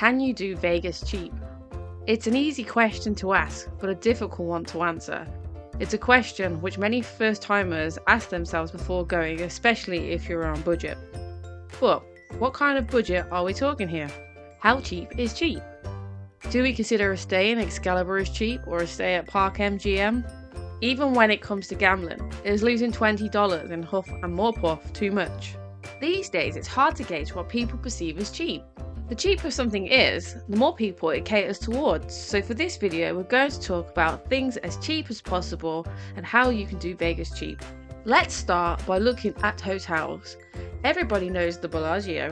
Can you do Vegas cheap? It's an easy question to ask, but a difficult one to answer. It's a question which many first-timers ask themselves before going, especially if you're on budget. But what kind of budget are we talking here? How cheap is cheap? Do we consider a stay in Excalibur as cheap or a stay at Park MGM? Even when it comes to gambling, is losing $20 in Huff N More Puff too much? These days it's hard to gauge what people perceive as cheap. The cheaper something is, the more people it caters towards. So for this video we're going to talk about things as cheap as possible and how you can do Vegas cheap. Let's start by looking at hotels. Everybody knows the Bellagio,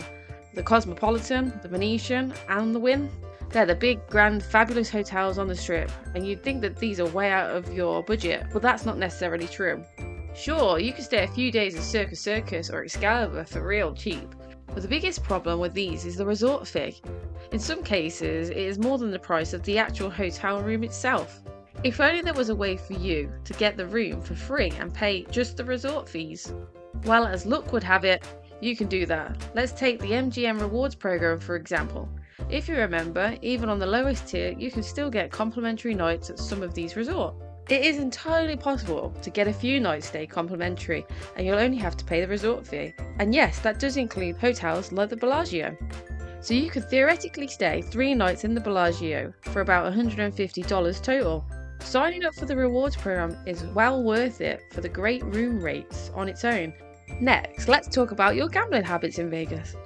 the Cosmopolitan, the Venetian and the Wynn. They're the big, grand, fabulous hotels on the strip, and you'd think that these are way out of your budget, but that's not necessarily true. Sure, you can stay a few days at Circus or Excalibur for real cheap, but the biggest problem with these is the resort fee. In some cases, it is more than the price of the actual hotel room itself. If only there was a way for you to get the room for free and pay just the resort fees. Well, as luck would have it, you can do that. Let's take the MGM rewards program for example. If you remember, even on the lowest tier, you can still get complimentary nights at some of these resorts. It is entirely possible to get a few nights stay complimentary, and you'll only have to pay the resort fee. And yes, that does include hotels like the Bellagio. So you could theoretically stay 3 nights in the Bellagio for about $150 total. Signing up for the rewards program is well worth it for the great room rates on its own. Next, let's talk about your gambling habits in Vegas.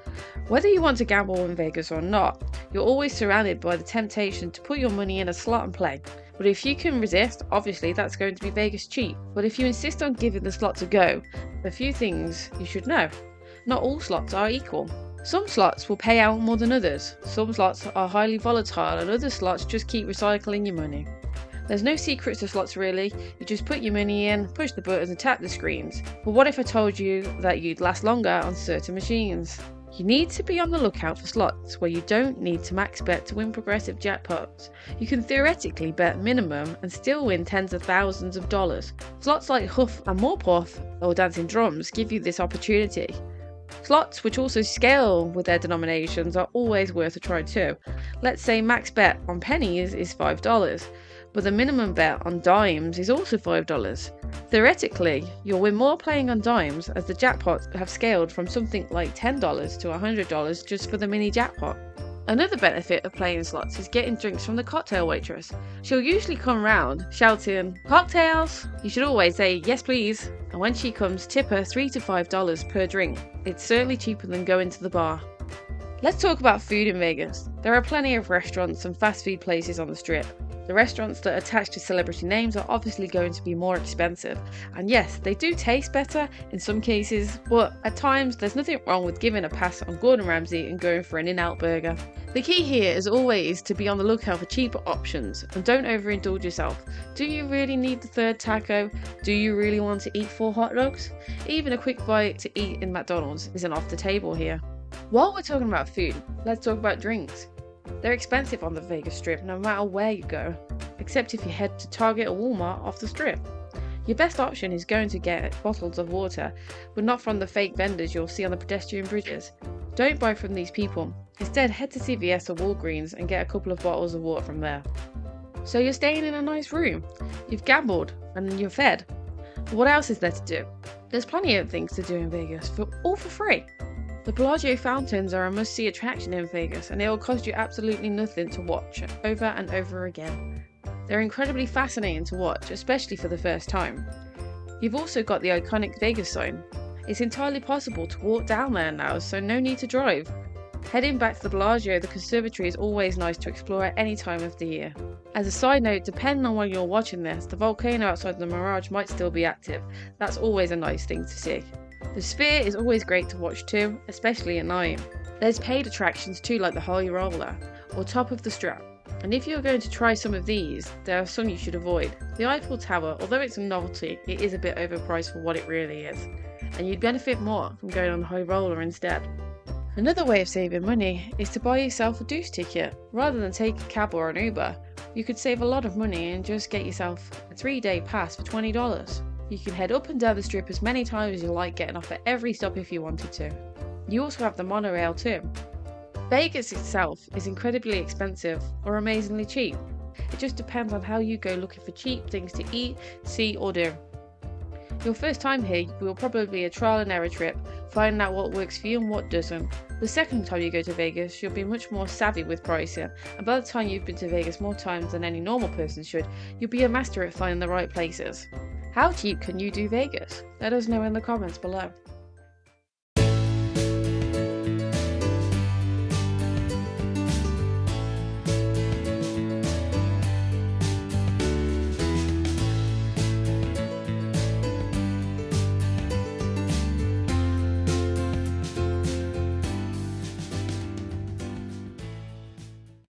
Whether you want to gamble in Vegas or not, you're always surrounded by the temptation to put your money in a slot and play. But if you can resist, obviously that's going to be Vegas cheap. But if you insist on giving the slots a go, a few things you should know. Not all slots are equal. Some slots will pay out more than others. Some slots are highly volatile and other slots just keep recycling your money. There's no secrets to slots really, you just put your money in, push the buttons and tap the screens. But what if I told you that you'd last longer on certain machines? You need to be on the lookout for slots where you don't need to max bet to win progressive jackpots. You can theoretically bet minimum and still win tens of thousands of dollars. Slots like Huff N More Puff or Dancing Drums give you this opportunity. Slots which also scale with their denominations are always worth a try too. Let's say max bet on pennies is $5, but the minimum bet on dimes is also $5. Theoretically, you'll win more playing on dimes as the jackpots have scaled from something like $10 to $100 just for the mini jackpot. Another benefit of playing slots is getting drinks from the cocktail waitress. She'll usually come round shouting, "Cocktails!" You should always say, "Yes please," and when she comes, tip her $3 to $5 per drink. It's certainly cheaper than going to the bar. Let's talk about food in Vegas. There are plenty of restaurants and fast food places on the strip. The restaurants that are attached to celebrity names are obviously going to be more expensive, and yes, they do taste better in some cases, but at times there's nothing wrong with giving a pass on Gordon Ramsay and going for an In-N-Out burger. The key here is always to be on the lookout for cheaper options and don't overindulge yourself. Do you really need the third taco? Do you really want to eat 4 hot dogs? Even a quick bite to eat in McDonald's isn't off the table here. While we're talking about food, let's talk about drinks. They're expensive on the Vegas Strip no matter where you go, except if you head to Target or Walmart off the strip. Your best option is going to get bottles of water, but not from the fake vendors you'll see on the pedestrian bridges. Don't buy from these people. Instead, head to CVS or Walgreens and get a couple of bottles of water from there. So you're staying in a nice room, you've gambled, and you're fed. But what else is there to do? There's plenty of things to do in Vegas, all for free. The Bellagio fountains are a must-see attraction in Vegas, and it will cost you absolutely nothing to watch over and over again. They're incredibly fascinating to watch, especially for the first time. You've also got the iconic Vegas sign. It's entirely possible to walk down there now, so no need to drive. Heading back to the Bellagio, the conservatory is always nice to explore at any time of the year. As a side note, depending on when you're watching this, the volcano outside the Mirage might still be active. That's always a nice thing to see. The Sphere is always great to watch too, especially at night. There's paid attractions too, like the Holy Roller or Top of the Strap. And if you're going to try some of these, there are some you should avoid. The Eiffel Tower, although it's a novelty, it is a bit overpriced for what it really is. And you'd benefit more from going on the Holy Roller instead. Another way of saving money is to buy yourself a Deuce ticket. Rather than take a cab or an Uber, you could save a lot of money and just get yourself a 3-day pass for $20. You can head up and down the strip as many times as you like, getting off at every stop if you wanted to. You also have the monorail too. Vegas itself is incredibly expensive or amazingly cheap. It just depends on how you go looking for cheap things to eat, see or do. Your first time here will probably be a trial and error trip, finding out what works for you and what doesn't. The second time you go to Vegas, you'll be much more savvy with pricing, and by the time you've been to Vegas more times than any normal person should, you'll be a master at finding the right places. How cheap can you do Vegas? Let us know in the comments below.